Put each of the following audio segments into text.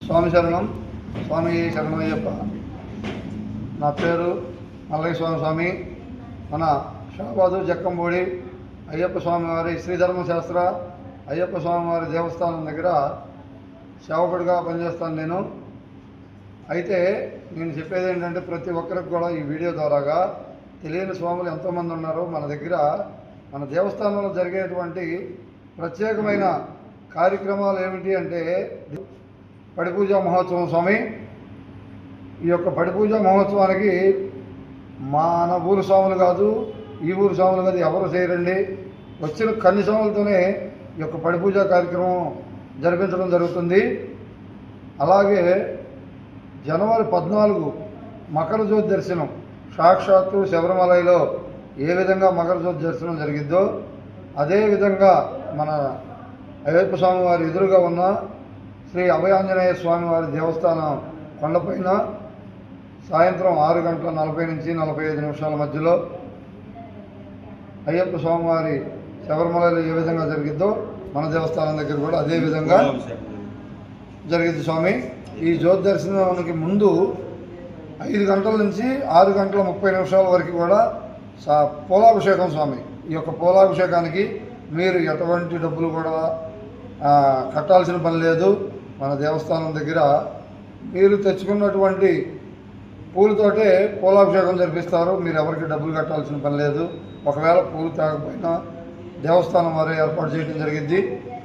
స్వామి శరణం. స్వామి శరణమయ్యప్ప. నా పేరు మల్లయ్య స్వామి. మన షాబాదు జక్కంబోడి అయ్యప్ప స్వామి వారి శ్రీధర్మశాస్త్ర అయ్యప్ప స్వామి వారి దేవస్థానం దగ్గర సేవకుడిగా పనిచేస్తాను నేను. అయితే నేను చెప్పేది ఏంటంటే, ప్రతి ఒక్కరికి కూడా ఈ వీడియో ద్వారాగా తెలియని స్వాములు ఎంతోమంది ఉన్నారు. మన దగ్గర మన దేవస్థానంలో జరిగేటువంటి ప్రత్యేకమైన కార్యక్రమాలు ఏమిటి అంటే, పడిపూజ మహోత్సవం స్వామి. ఈ యొక్క పడిపూజ మహోత్సవానికి మన ఊరు స్వాములు కాదు, ఈ ఊరు స్వాములు కాదు, ఎవరు చేయరండి. వచ్చిన కన్ని స్వాములతోనే ఈ యొక్క పడిపూజ కార్యక్రమం జరిపించడం జరుగుతుంది. అలాగే జనవరి 14 మకర జ్యోతి దర్శనం సాక్షాత్తు శబరిమలలో ఏ విధంగా మకర జ్యోతి దర్శనం జరిగిద్దో అదేవిధంగా మన అయ్యప్ప స్వామి వారి ఎదురుగా ఉన్న శ్రీ అభయాంజనేయ స్వామి వారి దేవస్థానం కొండపైన సాయంత్రం 6:40 నుంచి 45 నిమిషాల మధ్యలో అయ్యప్ప స్వామివారి శబరిమలలో ఏ విధంగా జరిగిద్దో మన దేవస్థానం దగ్గర కూడా అదే విధంగా జరిగింది స్వామి. ఈ జ్యోతి దర్శనానికి ముందు 5 గంటల నుంచి 6:30 వరకు కూడా పోలాభిషేకం స్వామి. ఈ యొక్క పోలాభిషేకానికి మీరు ఎటువంటి డబ్బులు కూడా కట్టాల్సిన పని లేదు. మన దేవస్థానం దగ్గర మీరు తెచ్చుకున్నటువంటి పూలతోటే పోలాభిషేకం జరిపిస్తారు. మీరు ఎవరికి డబ్బులు కట్టాల్సిన పని లేదు. ఒకవేళ పూలు తాగకపోయినా దేవస్థానం వారే ఏర్పాటు చేయడం జరిగింది.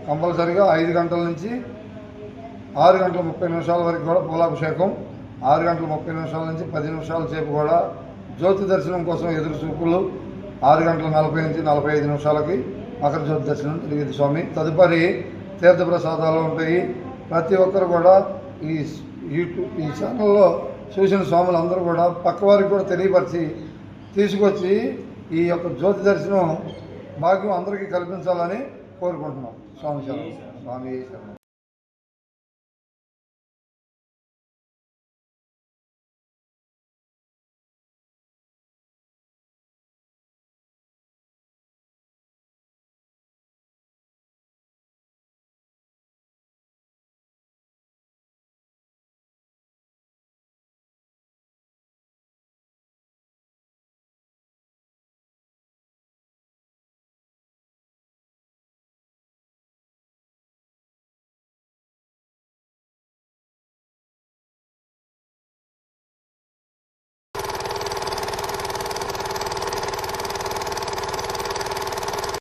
కంపల్సరిగా 5 గంటల నుంచి 6:30 వరకు కూడా పోలాభిషేకం, 6:30 నుంచి 10 నిమిషాల సేపు కూడా జ్యోతి దర్శనం కోసం ఎదురు చూపులు, 6:40 నుంచి 45 నిమిషాలకి మకర జ్యోతి దర్శనం జరిగింది స్వామి. తదుపరి తీర్థప్రసాదాలు ఉంటాయి. ప్రతి ఒక్కరు కూడా ఈ ఛానల్లో చూసిన స్వాములందరూ కూడా పక్కవారికి కూడా తెలియపరిచి తీసుకొచ్చి ఈ యొక్క జ్యోతి దర్శనం భాగ్యం అందరికీ కల్పించాలని కోరుకుంటున్నాం. స్వామి శరణం. స్వామి శరణం.